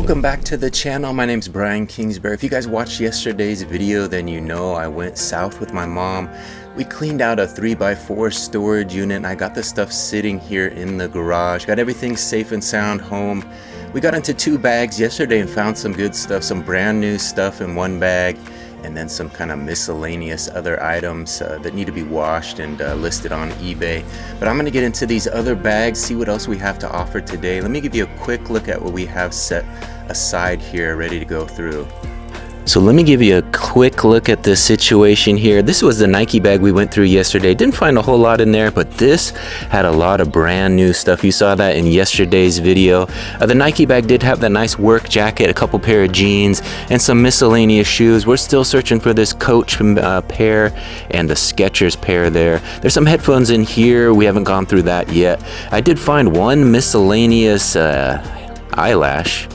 Welcome back to the channel. My name's Brian Kingsbury. If you guys watched yesterday's video, then you know I went south with my mom. We cleaned out a 3x4 storage unit and I got the stuff sitting here in the garage. Got everything safe and sound home. We got into 2 bags yesterday and found some good stuff, some brand new stuff in 1 bag, and then some kind of miscellaneous other items that need to be washed and listed on eBay. But I'm gonna get into these other bags, see what else we have to offer today. Let me give you a quick look at what we have set aside here, ready to go through. So let me give you a quick look at this situation here. This was the Nike bag we went through yesterday. Didn't find a whole lot in there, but this had a lot of brand new stuff. You saw that in yesterday's video. The Nike bag did have that nice work jacket, a couple pair of jeans, and some miscellaneous shoes. We're still searching for this Coach pair and the Skechers pair there. There's some headphones in here. We haven't gone through that yet. I did find one miscellaneous eyelash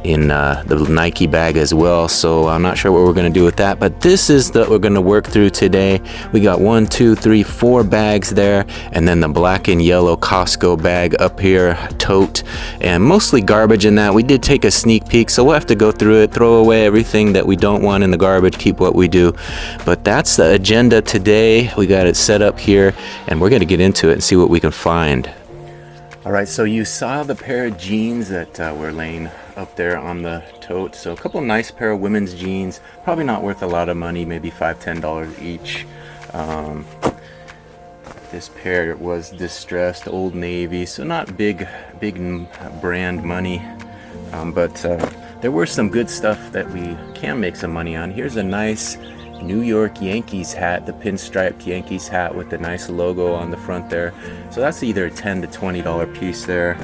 in the Nike bag as well, so I'm not sure what we're going to do with that, but this is what we're going to work through today. We got 1, 2, 3, 4 bags there, and then the black and yellow Costco bag up here, tote, and mostly garbage in that. We did take a sneak peek, so we'll have to go through it, throw away everything that we don't want in the garbage, keep what we do. But that's the agenda today. We got it set up here, and we're going to get into it and see what we can find. All right, so you saw the pair of jeans that were laying up there on the tote. So a couple nice pair of women's jeans, probably not worth a lot of money, maybe $5–10 each. This pair was distressed, Old Navy, so not big brand money, but there were some good stuff that we can make some money on. Here's a nice New York Yankees hat, the pinstriped Yankees hat with the nice logo on the front there. So that's either a $10 to $20 piece there.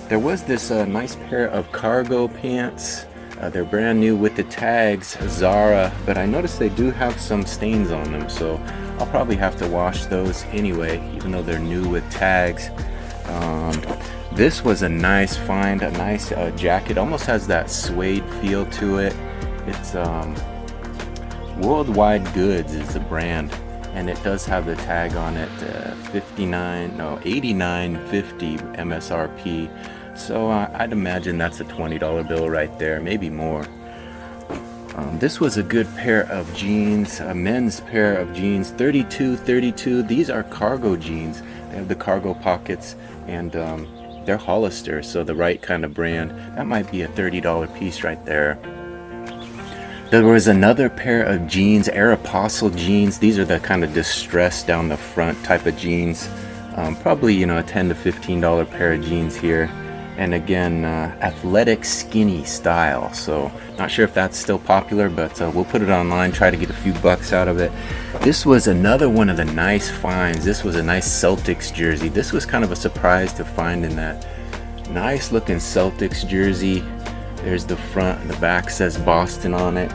There was this nice pair of cargo pants. They're brand new with the tags, Zara, but I noticed they do have some stains on them, so I'll probably have to wash those anyway, even though they're new with tags. This was a nice find, a nice jacket. Almost has that suede feel to it. It's Worldwide Goods is the brand, and it does have the tag on it, $89.50 MSRP. So I'd imagine that's a $20 bill right there, maybe more. This was a good pair of jeans, a men's pair of jeans, 32. These are cargo jeans. They have the cargo pockets, and they're Hollister, so the right kind of brand. That might be a $30 piece right there. There was another pair of jeans, Aeropostale jeans. These are the kind of distressed down the front type of jeans. Probably, you know, a $10 to $15 pair of jeans here. And again, athletic skinny style. So not sure if that's still popular, but we'll put it online, try to get a few bucks out of it. This was another one of the nice finds. This was a nice Celtics jersey. This was kind of a surprise to find in that nice looking Celtics jersey. There's the front, and the back says Boston on it.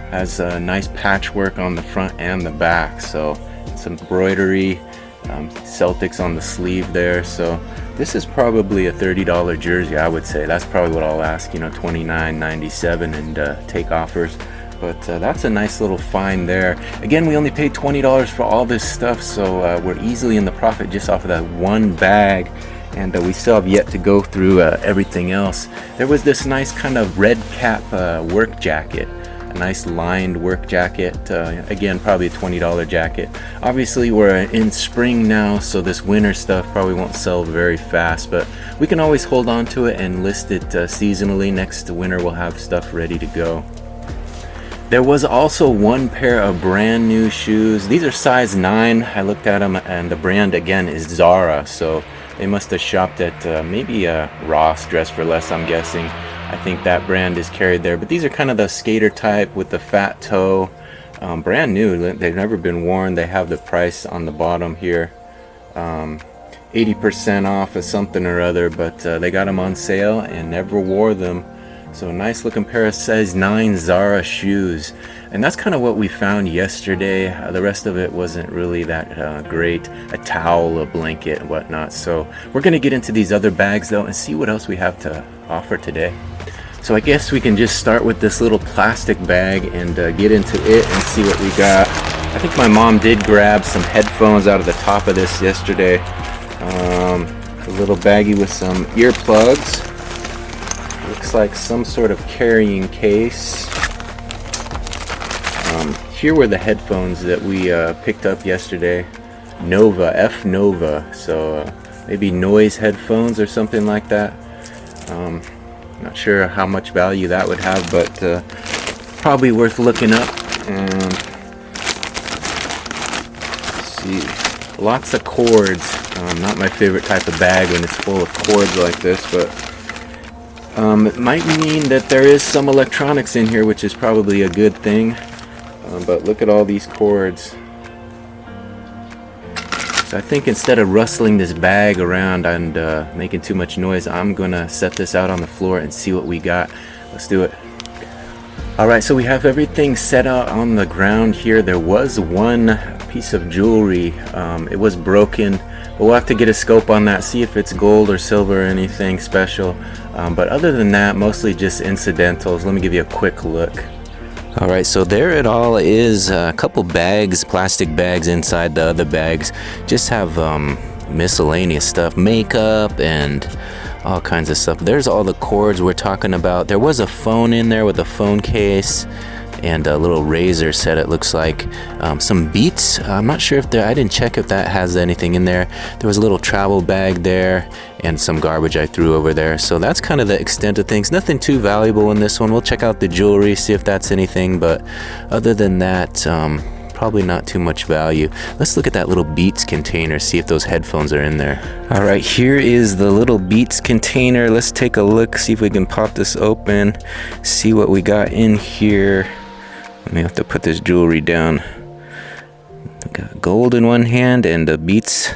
Has a nice patchwork on the front and the back. So some embroidery, Celtics on the sleeve there. So this is probably a $30 jersey, I would say. That's probably what I'll ask, you know, $29.97 and take offers. But that's a nice little find there. Again, we only paid $20 for all this stuff, so we're easily in the profit just off of that 1 bag. And we still have yet to go through everything else. There was this nice kind of red cap work jacket. A nice lined work jacket, again probably a $20 jacket. Obviously we're in spring now, so this winter stuff probably won't sell very fast, but we can always hold on to it and list it seasonally. Next winter we'll have stuff ready to go. There was also 1 pair of brand new shoes. These are size 9. I looked at them, and the brand again is Zara, so they must have shopped at maybe Ross, Dress for Less, I'm guessing. I think that brand is carried there, but these are kind of the skater type with the fat toe. Brand new, they've never been worn. They have the price on the bottom here, 80% off of something or other, but they got them on sale and never wore them. So a nice looking pair of size 9 Zara shoes, and that's kind of what we found yesterday. The rest of it wasn't really that great. A towel, a blanket, and whatnot. So we're gonna get into these other bags though and see what else we have to offer today. So I guess we can just start with this little plastic bag and get into it and see what we got. I think my mom did grab some headphones out of the top of this yesterday. A little baggie with some earplugs. Looks like some sort of carrying case. Here were the headphones that we picked up yesterday. Nova, F Nova. So maybe noise headphones or something like that. Not sure how much value that would have, but probably worth looking up. And let's see, lots of cords. Not my favorite type of bag when it's full of cords like this, but it might mean that there is some electronics in here, which is probably a good thing. But look at all these cords. So I think instead of rustling this bag around and making too much noise, I'm gonna set this out on the floor and see what we got. Let's do it. Alright, so we have everything set out on the ground here. There was one piece of jewelry. It was broken. We'll have to get a scope on that, see if it's gold or silver or anything special. But other than that, mostly just incidentals. Let me give you a quick look. Alright, so there it all is. A couple bags, plastic bags inside the other bags. Just have miscellaneous stuff, makeup and all kinds of stuff. There's all the cords we're talking about. There was a phone in there with a phone case and a little razor set, it looks like. Some Beats. I'm not sure if there, I didn't check if that has anything in there. There was a little travel bag there and some garbage I threw over there. So that's kind of the extent of things. Nothing too valuable in this one. We'll check out the jewelry, see if that's anything, but other than that, probably not too much value. Let's look at that little Beats container, see if those headphones are in there. All right, here is the little Beats container. Let's take a look, see if we can pop this open, see what we got in here. Let me have to put this jewelry down. We got gold in one hand and the Beats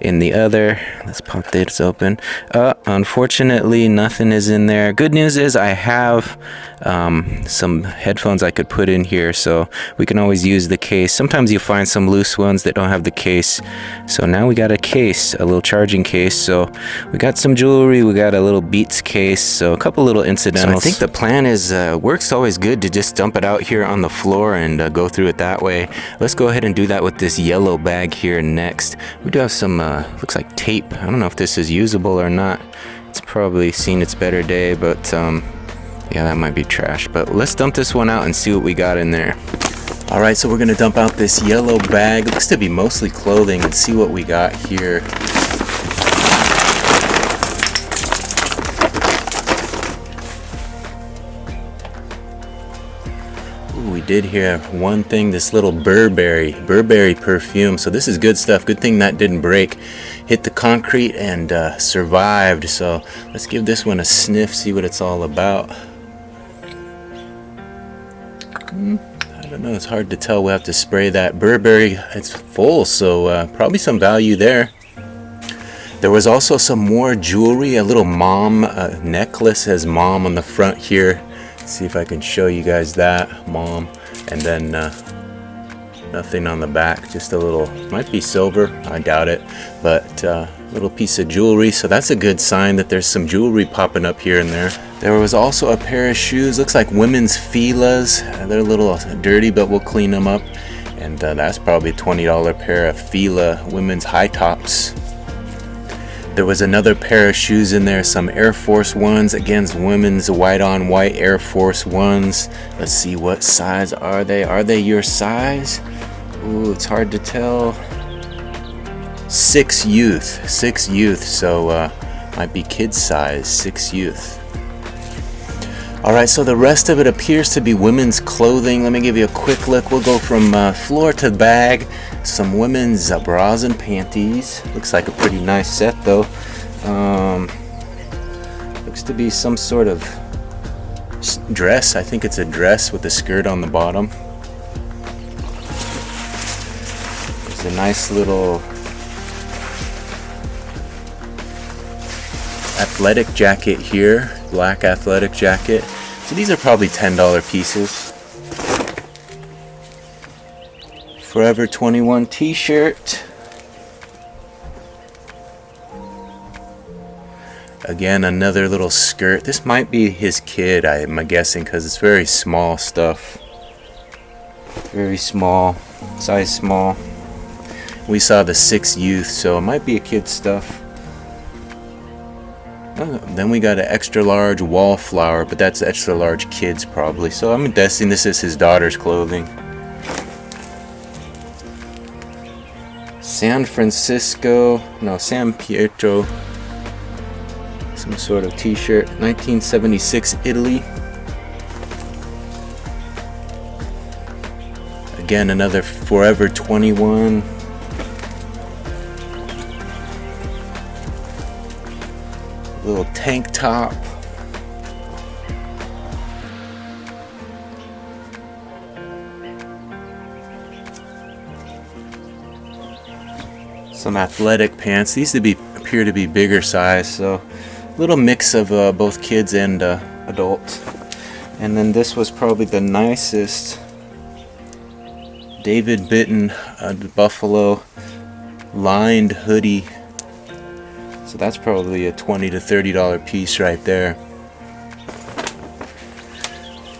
in the other. Let's pop this open. Unfortunately, nothing is in there. Good news is I have some headphones I could put in here, so we can always use the case. Sometimes you find some loose ones that don't have the case. So now we got a case, a little charging case. So we got some jewelry, we got a little Beats case, so a couple little incidentals. So I think the plan is, works always good to just dump it out here on the floor and go through it that way. Let's go ahead and do that with this yellow bag here next. We do have some, looks like tape. I don't know if this is usable or not. It's probably seen its better day, but yeah, that might be trash. But let's dump this one out and see what we got in there. All right, so we're gonna dump out this yellow bag. Looks to be mostly clothing, and see what we got here. Ooh, we did hear one thing, this little Burberry perfume. So this is good stuff. Good thing that didn't break. Hit the concrete and survived. So let's give this one a sniff, see what it's all about. I don't know, it's hard to tell. We'll have to spray that. Burberry, it's full, so probably some value there. There was also some more jewelry, a little mom necklace, has mom on the front here. Let's see if I can show you guys that, mom. And then nothing on the back, just a little, might be silver, I doubt it, but little piece of jewelry. So that's a good sign that there's some jewelry popping up here and there. There was also a pair of shoes, looks like women's Fila's. They're a little dirty, but we'll clean them up. And that's probably a $20 pair of Fila women's high tops. There was another pair of shoes in there, some Air Force Ones, against women's white on white Air Force Ones. Let's see, what size are they? Are they your size? Ooh, it's hard to tell. 6 youth, so might be kid size, 6 youth. Alright, so the rest of it appears to be women's clothing. Let me give you a quick look. We'll go from floor to bag. Some women's bras and panties. Looks like a pretty nice set though. Looks to be some sort of dress. I think it's a dress with a skirt on the bottom. There's a nice little athletic jacket here, black athletic jacket. So these are probably $10 pieces. Forever 21 t-shirt. Again, another little skirt. This might be his kid, I'm guessing, because it's very small stuff. Very small, size small. We saw the 6 youth, so it might be a kid's stuff. Then we got an extra large wallflower, but that's extra large kids probably. So I'm guessing this is his daughter's clothing. San Pietro, some sort of t-shirt, 1976 Italy. Again, another Forever 21. Little tank top. Some athletic pants. These appear to be bigger size, so little mix of both kids and adults. And then this was probably the nicest. David Bitton Buffalo lined hoodie. So that's probably a $20 to $30 piece right there.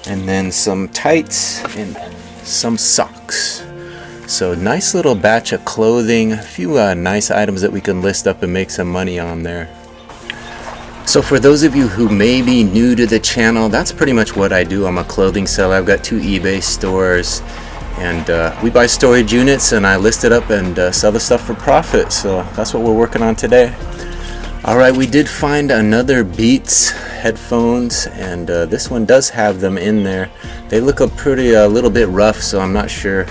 And then some tights and some socks. So nice little batch of clothing, a few nice items that we can list up and make some money on there. So for those of you who may be new to the channel, that's pretty much what I do. I'm a clothing seller. I've got 2 eBay stores, and we buy storage units and I list it up and sell the stuff for profit. So that's what we're working on today. Alright, we did find another Beats headphones, and this one does have them in there. They look a little bit rough, so I'm not sure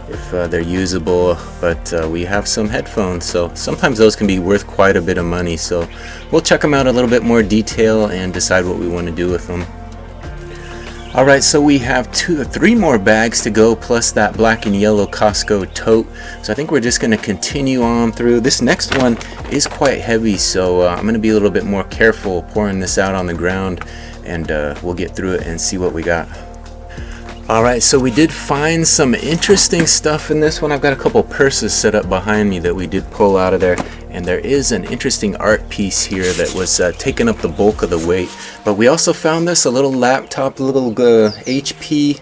if they're usable, but we have some headphones, so sometimes those can be worth quite a bit of money. So we'll check them out a little bit more detail and decide what we want to do with them. Alright, so we have 3 more bags to go, plus that black and yellow Costco tote. So I think we're just going to continue on through. This next one is quite heavy, so I'm going to be a little bit more careful pouring this out on the ground, and we'll get through it and see what we got. Alright, so we did find some interesting stuff in this one. I've got a couple purses set up behind me that we did pull out of there, and there is an interesting art piece here that was taking up the bulk of the weight. But we also found this, a little laptop, little HP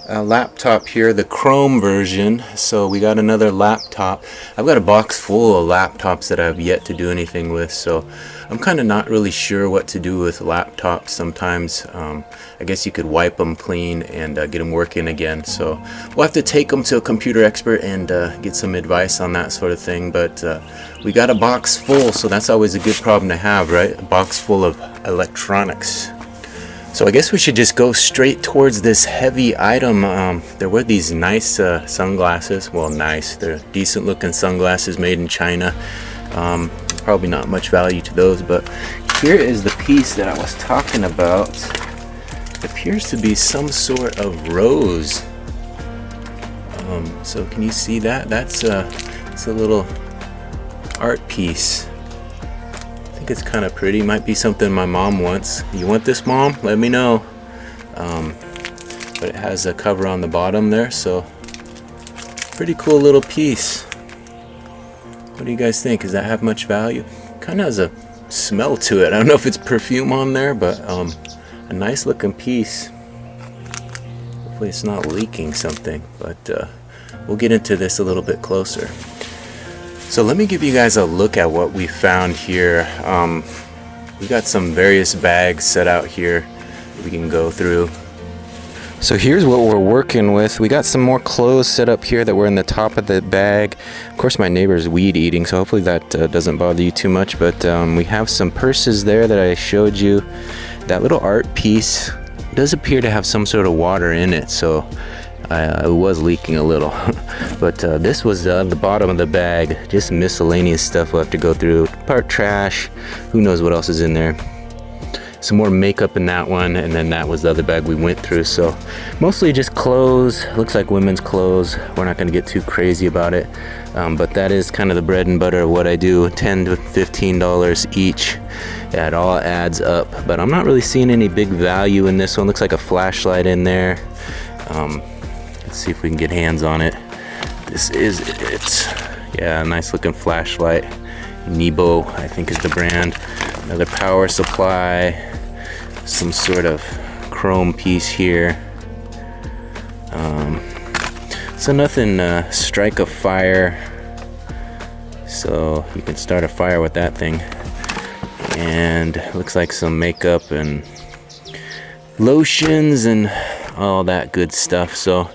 laptop here, the Chrome version. So we got another laptop. I've got a box full of laptops that I've yet to do anything with, so I'm kind of not really sure what to do with laptops sometimes. I guess you could wipe them clean and get them working again. So we'll have to take them to a computer expert and get some advice on that sort of thing. But we got a box full, so that's always a good problem to have, right? A box full of electronics. So I guess we should just go straight towards this heavy item. There were these nice sunglasses. Well, nice. They're decent looking sunglasses made in China. Probably not much value to those, but here is the piece that I was talking about. It appears to be some sort of rose. So can you see that? It's a little art piece. I think it's kind of pretty. Might be something my mom wants. You want this, Mom? Let me know. But it has a cover on the bottom there, so pretty cool little piece. What do you guys think? Does that have much value? Kind of has a smell to it. I don't know if it's perfume on there, but a nice looking piece. Hopefully it's not leaking something, but we'll get into this a little bit closer. So let me give you guys a look at what we found here. We got some various bags set out here we can go through. So here's what we're working with. We got some more clothes set up here that were in the top of the bag. Of course, my neighbor's weed eating, so hopefully that doesn't bother you too much. But we have some purses there that I showed you. That little art piece does appear to have some sort of water in it, so it was leaking a little. But this was the bottom of the bag. Just miscellaneous stuff we'll have to go through. Part trash. Who knows what else is in there. Some more makeup in that one, and then that was the other bag we went through. So mostly just clothes. Looks like women's clothes. We're not going to get too crazy about it, but that is kind of the bread and butter of what I do. $10 to $15 each. Yeah, it all adds up, but I'm not really seeing any big value in this one. Looks like a flashlight in there. Let's see if we can get hands on it. This is it. Yeah, nice looking flashlight. Nebo, I think, is the brand. Another power supply. Some sort of chrome piece here. So nothing strike a fire. So you can start a fire with that thing. and looks like some makeup and lotions and all that good stuff. So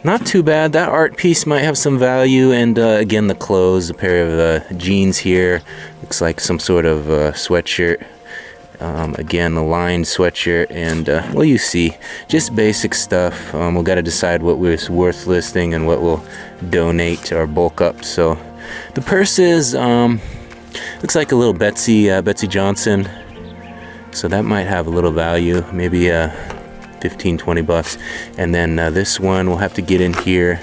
not too bad. That art piece might have some value. And again, the clothes, a pair of jeans here, looks like some sort of sweatshirt. Again, the lined sweatshirt, and well, you see, just basic stuff. We've got to decide what was worth listing and what we'll donate or bulk up. So the purse is looks like a little Betsey Johnson, so that might have a little value, maybe 15-20 bucks. And then this one we'll have to get in here.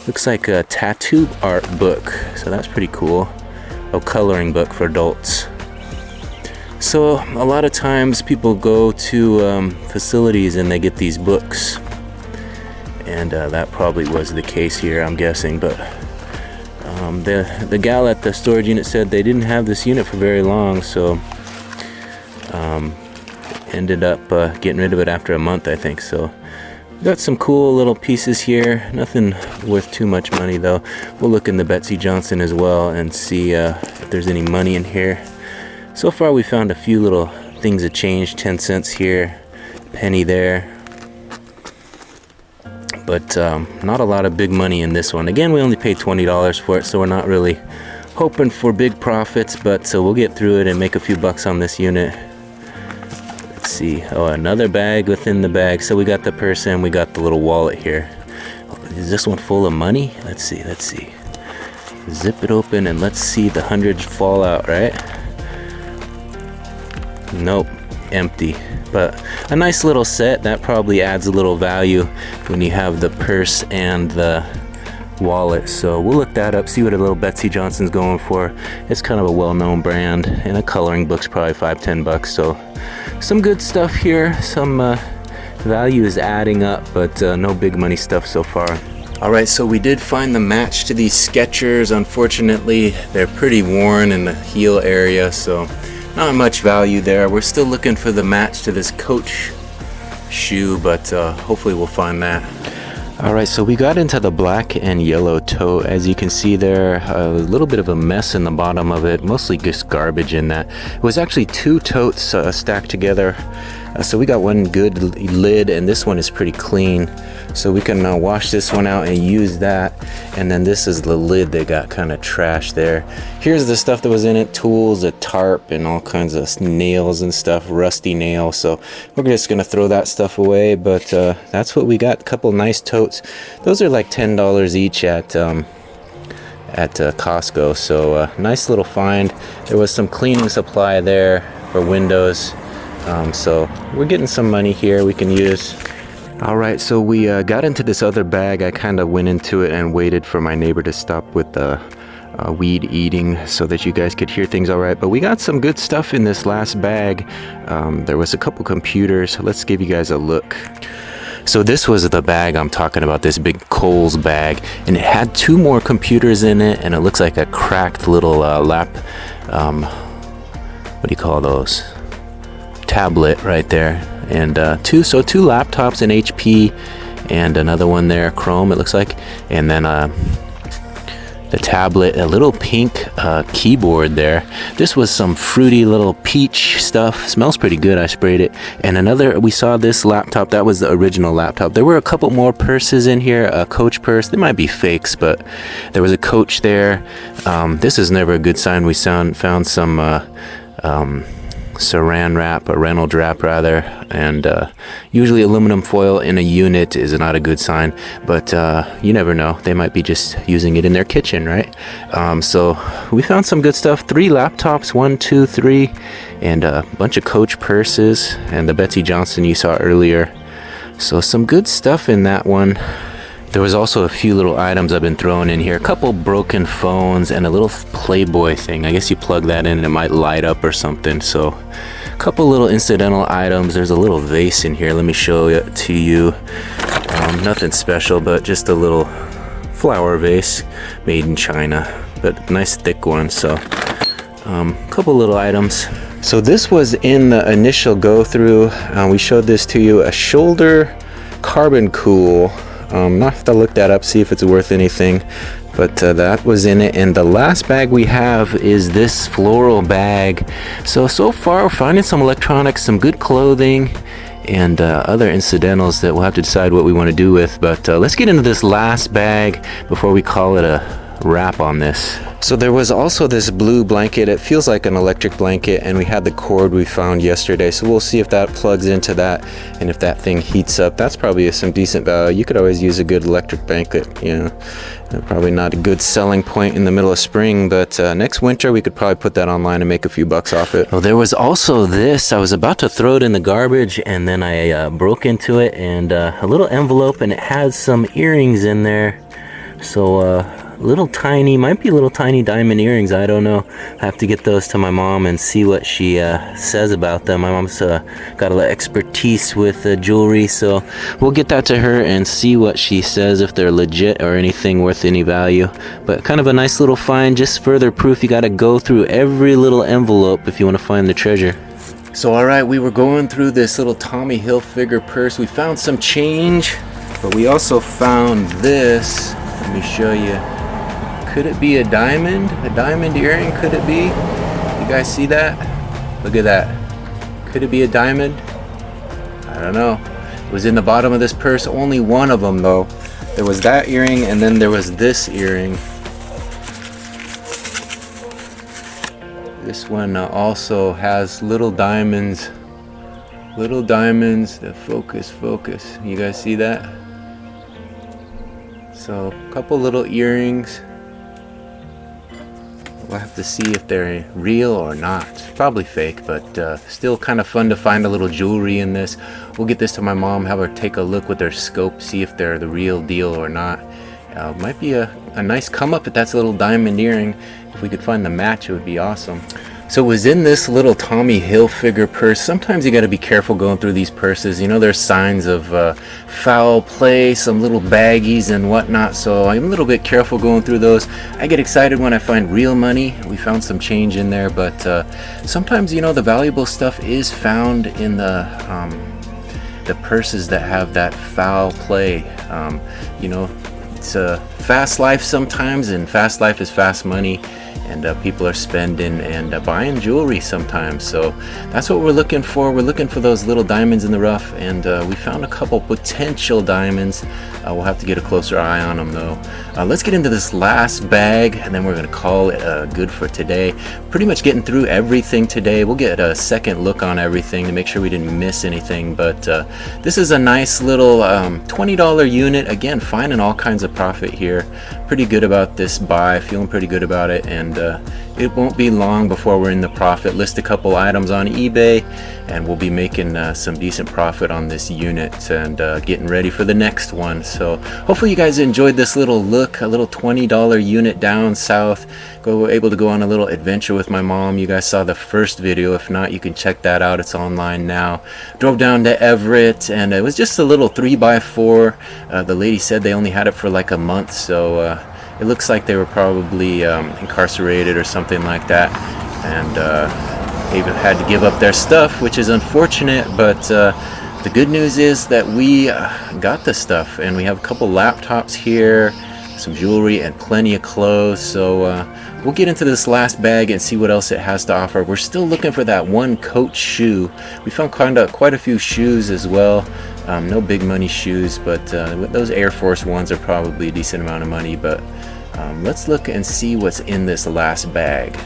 Looks like a tattoo art book, so that's pretty cool. A coloring book for adults. So a lot of times people go to facilities and they get these books, and that probably was the case here, I'm guessing. But the gal at the storage unit said they didn't have this unit for very long, so ended up getting rid of it after a month, I think. So got some cool little pieces here, nothing worth too much money though. We'll look in the Betsey Johnson as well and see if there's any money in here. So far we found a few little things that changed, 10 cents here, penny there, but not a lot of big money in this one. Again, we only paid $20 for it, so we're not really hoping for big profits, but we'll get through it and make a few bucks on this unit. Let's see, oh, another bag within the bag. So we got the purse and we got the little wallet here. Is this one full of money? Let's see. Zip it open and let's see the hundreds fall out, right? Nope, empty. But a nice little set that probably adds a little value when you have the purse and the wallet. So we'll look that up, see what a little Betsey Johnson's going for. It's kind of a well-known brand, and a coloring book's probably $5-10 bucks. So some good stuff here. Some value is adding up, but no big money stuff so far. Alright, so we did find the match to these Skechers. Unfortunately, they're pretty worn in the heel area, so not much value there. We're still looking for the match to this Coach shoe, but hopefully we'll find that. Alright, so we got into the black and yellow tote. As you can see there, a little bit of a mess in the bottom of it, mostly just garbage in that. It was actually two totes stacked together. So we got one good lid, and this one is pretty clean. So we can wash this one out and use that. And then this is the lid that got kind of trashed there. Here's the stuff that was in it: tools, a tarp, and all kinds of nails and stuff, rusty nails. So we're just gonna throw that stuff away, but that's what we got. A couple nice totes. Those are like $10 each at Costco. So nice little find. There was some cleaning supply there for windows. So we're getting some money here we can use. Alright, so we got into this other bag. I kind of went into it and waited for my neighbor to stop with the weed eating so that you guys could hear things alright. But we got some good stuff in this last bag. There was a couple computers. Let's give you guys a look. So this was the bag I'm talking about, this big Kohl's bag, and it had two more computers in it, and it looks like a cracked little what do you call those? Tablet right there, and two laptops, an HP and another one there, Chrome it looks like, and then the tablet, a little pink keyboard there. This was some fruity little peach stuff, smells pretty good. I sprayed it. And another, we saw this laptop, that was the original laptop. There were a couple more purses in here, a Coach purse. They might be fakes, but there was a Coach there. This is never a good sign. We found some saran wrap, or Reynolds wrap rather, and usually aluminum foil in a unit is not a good sign, but you never know, they might be just using it in their kitchen, right? So we found some good stuff. 3 laptops, 1, 2, 3, and a bunch of Coach purses, and the Betsey Johnson you saw earlier. So some good stuff in that one. There was also a few little items I've been throwing in here. A couple broken phones and a little Playboy thing. I guess you plug that in and it might light up or something. So a couple little incidental items. There's a little vase in here. Let me show it to you. Nothing special, but just a little flower vase made in China, but nice thick one. So a couple little items. So this was in the initial go through. We showed this to you, a shoulder carbon cool. I'll have to look that up, see if it's worth anything. But that was in it. And the last bag we have is this floral bag. So far we're finding some electronics, some good clothing, and other incidentals that we'll have to decide what we want to do with. But let's get into this last bag before we call it a wrap on this. So there was also this blue blanket. It feels like an electric blanket, and we had the cord we found yesterday, so we'll see if that plugs into that, and if that thing heats up, that's probably some decent value. You could always use a good electric blanket, you know. Probably not a good selling point in the middle of spring, but next winter we could probably put that online and make a few bucks off it. Well, there was also this. I was about to throw it in the garbage, and then I broke into it, and a little envelope, and it has some earrings in there. So little tiny, might be little tiny diamond earrings, I don't know. I have to get those to my mom and see what she says about them. My mom's got a little expertise with jewelry, so we'll get that to her and see what she says, if they're legit or anything worth any value. But kind of a nice little find, just further proof you gotta go through every little envelope if you want to find the treasure. So alright, we were going through this little Tommy Hilfiger purse. We found some change, but we also found this. Let me show you. Could it be a diamond? A diamond earring, could it be? You guys see that? Look at that. Could it be a diamond? I don't know. It was in the bottom of this purse. Only one of them though. There was that earring, and then there was this earring. This one also has little diamonds. Little diamonds. The focus. You guys see that? So a couple little earrings. We'll have to see if they're real or not. Probably fake, but still kind of fun to find a little jewelry in this. We'll get this to my mom, have her take a look with their scope, see if they're the real deal or not. Might be a nice come up if that's a little diamond earring. If we could find the match, it would be awesome. So it was in this little Tommy Hilfiger purse. Sometimes you got to be careful going through these purses. You know, there's signs of foul play, some little baggies and whatnot. So I'm a little bit careful going through those. I get excited when I find real money. We found some change in there, but sometimes, you know, the valuable stuff is found in the purses that have that foul play. You know, it's a fast life sometimes, and fast life is fast money. And people are spending and buying jewelry sometimes, so that's what we're looking for. We're looking for those little diamonds in the rough, and we found a couple potential diamonds. We'll have to get a closer eye on them though. Let's get into this last bag, and then we're gonna call it good for today. Pretty much getting through everything today. We'll get a second look on everything to make sure we didn't miss anything, but this is a nice little $20 unit. Again, finding all kinds of profit here. Pretty good about this buy, feeling pretty good about it, and it won't be long before we're in the profit. List a couple items on eBay, and we'll be making some decent profit on this unit, and getting ready for the next one. So hopefully you guys enjoyed this little look, a little $20 unit down south. Able to go on a little adventure with my mom. You guys saw the first video. If not, you can check that out. It's online now. Drove down to Everett, and it was just a little 3x4. The lady said they only had it for like a month, so it looks like they were probably incarcerated or something like that, and they had to give up their stuff, which is unfortunate, but the good news is that we got the stuff, and we have a couple laptops here, some jewelry, and plenty of clothes. So we'll get into this last bag and see what else it has to offer. We're still looking for that one Coach shoe. We found quite a few shoes as well. No big money shoes, but those Air Force Ones are probably a decent amount of money. But let's look and see what's in this last bag.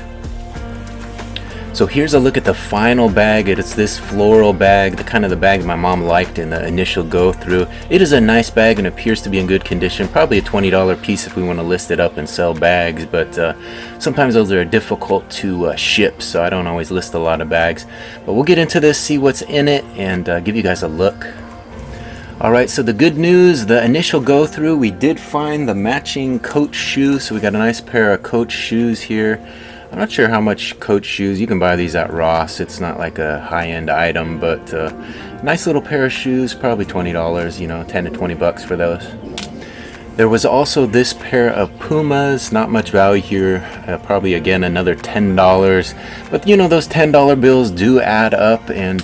So here's a look at the final bag. It's this floral bag, the kind of the bag my mom liked in the initial go through. It is a nice bag and appears to be in good condition. Probably a $20 piece if we want to list it up and sell bags, but sometimes those are difficult to ship, so I don't always list a lot of bags. But we'll get into this, see what's in it, and give you guys a look. Alright, so the good news, the initial go through, we did find the matching Coach shoe. So we got a nice pair of Coach shoes here. I'm not sure how much Coach shoes. You can buy these at Ross. It's not like a high-end item, but nice little pair of shoes, probably $20, you know, 10 to 20 bucks for those. There was also this pair of Pumas, not much value here, probably again another $10, but you know, those $10 bills do add up, and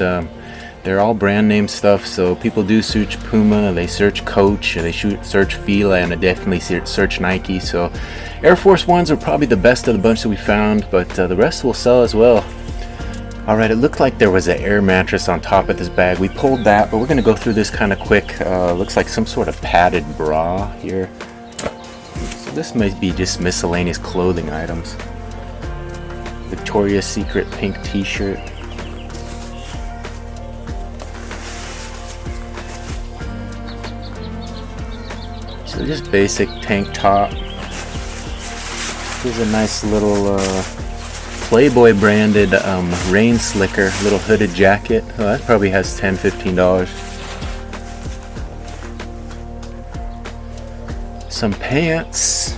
They're all brand name stuff, so people do search Puma, they search Coach, they search Fila, and they definitely search Nike. So Air Force Ones are probably the best of the bunch that we found, but the rest will sell as well. Alright, it looked like there was an air mattress on top of this bag. We pulled that, but we're going to go through this kind of quick. Looks like some sort of padded bra here. So this might be just miscellaneous clothing items. Victoria's Secret pink t-shirt. So just basic tank top. Here's a nice little Playboy branded rain slicker, little hooded jacket. Oh, that probably has $10-15. Some pants.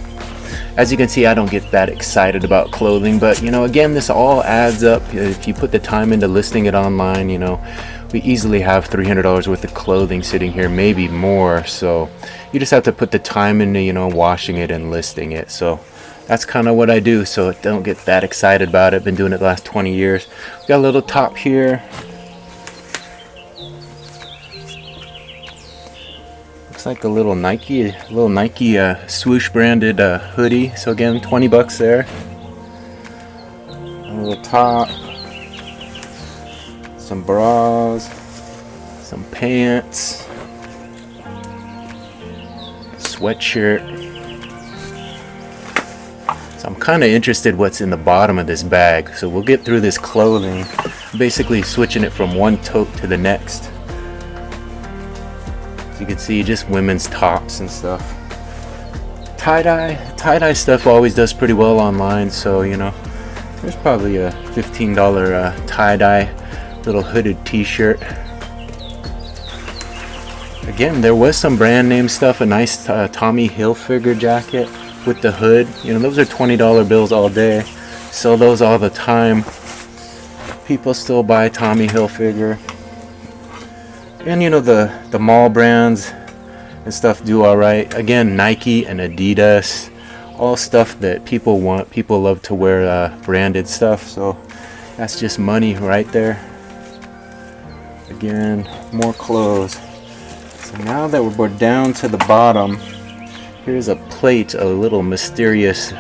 As you can see, I don't get that excited about clothing, but you know, again, this all adds up. If you put the time into listing it online, you know, we easily have $300 worth of clothing sitting here, maybe more. So you just have to put the time into, you know, washing it and listing it. So that's kind of what I do, so don't get that excited about it. Been doing it the last 20 years. We got a little top here. Looks like a little Nike swoosh branded hoodie. So again, 20 bucks there. A little top. Some bras. Some pants. Sweatshirt. So I'm kind of interested what's in the bottom of this bag. So we'll get through this clothing, basically switching it from one tote to the next. As you can see, just women's tops and stuff. Tie-dye stuff always does pretty well online. So, you know, there's probably a $15 tie-dye little hooded t-shirt. Again, there was some brand name stuff, a nice Tommy Hilfiger jacket with the hood. You know, those are $20 bills all day. Sell those all the time. People still buy Tommy Hilfiger. And you know, the mall brands and stuff do alright. Again, Nike and Adidas. All stuff that people want. People love to wear branded stuff. So that's just money right there. Again, more clothes. So now that we're down to the bottom, here's a plate, a little mysterious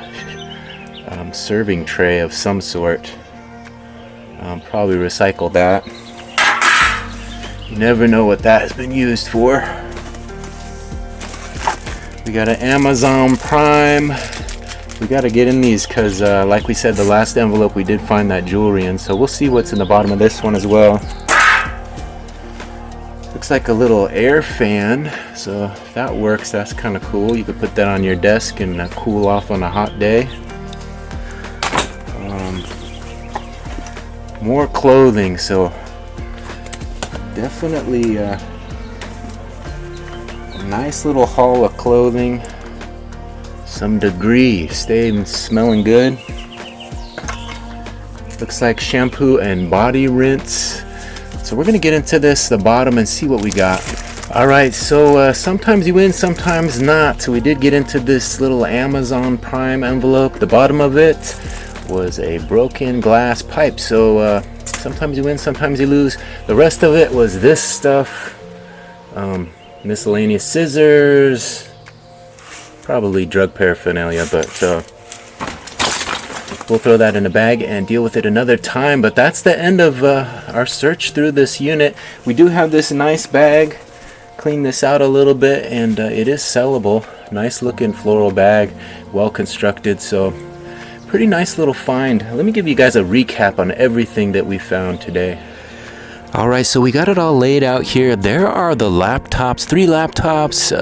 serving tray of some sort. Probably recycle that. You never know what that has been used for. We got an Amazon Prime. We got to get in these because, like we said, the last envelope we did find that jewelry in. So we'll see what's in the bottom of this one as well. Looks like a little air fan, so if that works, that's kind of cool. You could put that on your desk and cool off on a hot day. More clothing, so definitely a nice little haul of clothing. Some Degree, staying smelling good. Looks like shampoo and body rinse. So we're gonna get into this, the bottom, and see what we got. All right, so sometimes you win, sometimes not. So we did get into this little Amazon Prime envelope. The bottom of it was a broken glass pipe. So sometimes you win, sometimes you lose. The rest of it was this stuff. Miscellaneous scissors, probably drug paraphernalia, but we'll throw that in a bag and deal with it another time. But that's the end of our search through this unit. We do have this nice bag. Clean this out a little bit, and it is sellable. Nice looking floral bag, well constructed. So pretty nice little find. Let me give you guys a recap on everything that we found today. All right, so we got it all laid out here. There are the laptops, 3 laptops,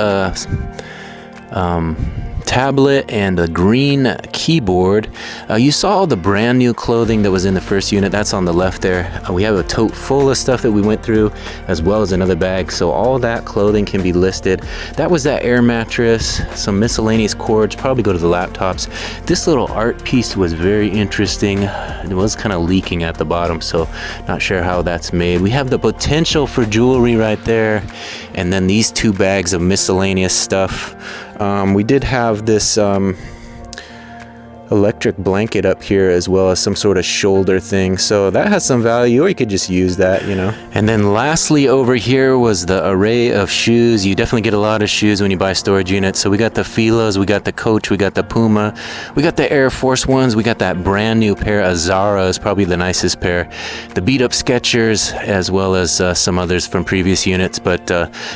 tablet, and a green keyboard. You saw the brand new clothing that was in the first unit. That's on the left there. We have a tote full of stuff that we went through, as well as another bag. So all that clothing can be listed. That was that air mattress, some miscellaneous cords, probably go to the laptops. This little art piece was very interesting. It was kind of leaking at the bottom, so not sure how that's made. We have the potential for jewelry right there. And then these 2 bags of miscellaneous stuff. We did have this, a electric blanket up here, as well as some sort of shoulder thing. So that has some value, or you could just use that, you know. And then lastly over here was the array of shoes. You definitely get a lot of shoes when you buy storage units. So we got the Filas, we got the Coach, we got the Puma, we got the Air Force Ones, we got that brand new pair of Zara's, probably the nicest pair, the beat up Skechers, as well as some others from previous units. But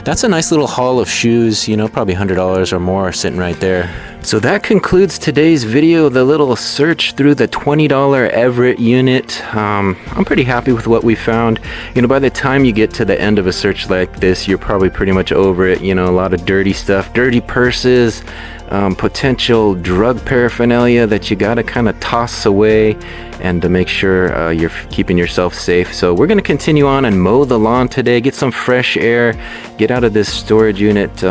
that's a nice little haul of shoes, you know, probably $100 or more sitting right there. So that concludes today's video, the little search through the $20 Everett unit. I'm pretty happy with what we found. You know, by the time you get to the end of a search like this, you're probably pretty much over it. You know, a lot of dirty stuff, dirty purses, potential drug paraphernalia that you gotta kind of toss away, and to make sure you're keeping yourself safe. So we're gonna continue on and mow the lawn today, get some fresh air, get out of this storage unit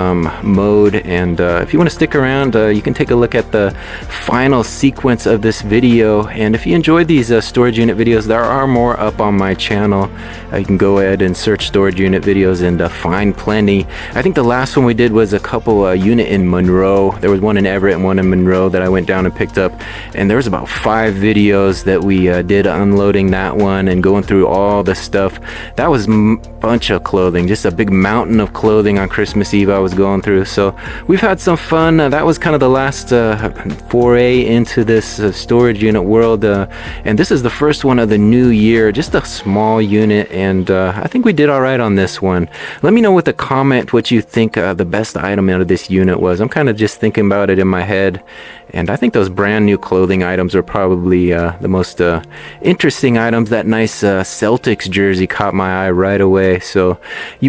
mode. And if you want to stick around, you can take a look at the final sequence of this video. And if you enjoyed these storage unit videos, there are more up on my channel. You can go ahead and search storage unit videos and find plenty. I think the last one we did was a couple unit in Monroe. There was one in Everett and one in Monroe that I went down and picked up, and there was about 5 videos that we did unloading that one and going through all the stuff. That was a bunch of clothing, just a big mountain of clothing on Christmas Eve I was going through. So we've had some fun. That was kind of the last foray into this storage unit world, and this is the first one of the new year, just a small unit, and I think we did all right on this one. Let me know with a comment what you think the best item out of this unit was. I'm kind of just thinking about it in my head, and I think those brand new clothing items are probably the most interesting items. That nice Celtics jersey caught my eye right away. So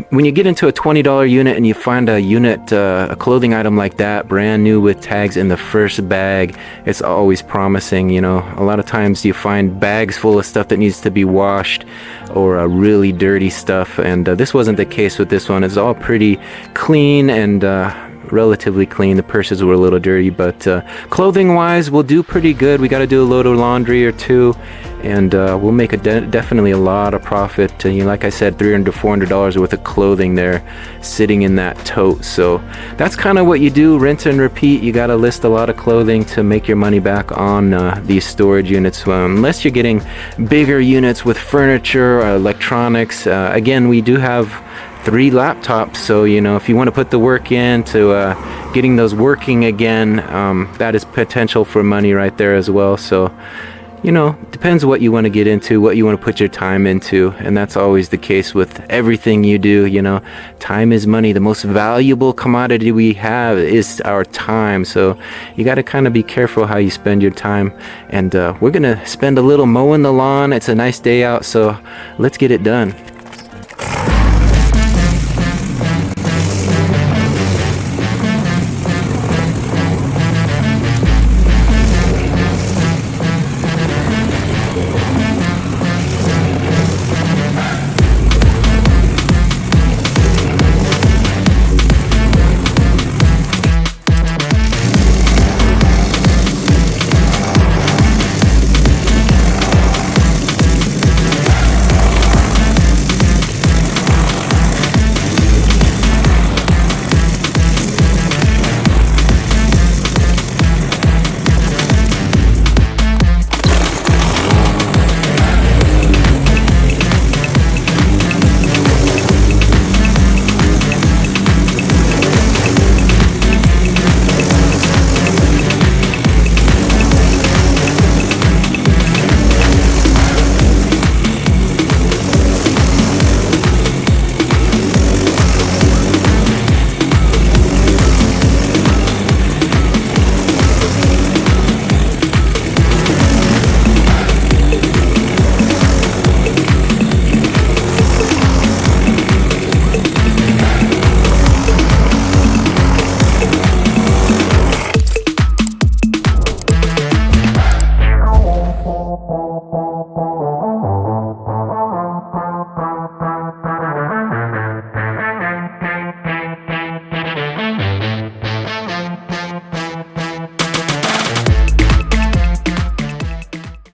when you get into a $20 unit and you find a unit, a clothing item like that, brand new with tags in the first bag, it's always promising. You know, a lot of times you find bags full of stuff that needs to be washed, or really dirty stuff, and this wasn't the case with this one. It's all pretty clean and relatively clean. The purses were a little dirty, but clothing wise we'll do pretty good. We got to do a load of laundry or two, and we'll make definitely a lot of profit. You know, like I said, $300 to $400 worth of clothing there sitting in that tote. So that's kind of what you do, rinse and repeat. You got to list a lot of clothing to make your money back on these storage units, unless you're getting bigger units with furniture or electronics. Again, we do have 3 laptops, so you know, if you want to put the work into getting those working again, that is potential for money right there as well. So you know, depends what you want to get into, what you want to put your time into, and that's always the case with everything you do. You know, time is money. The most valuable commodity we have is our time, so you got to kind of be careful how you spend your time. And we're gonna spend a little mowing the lawn. It's a nice day out, so let's get it done.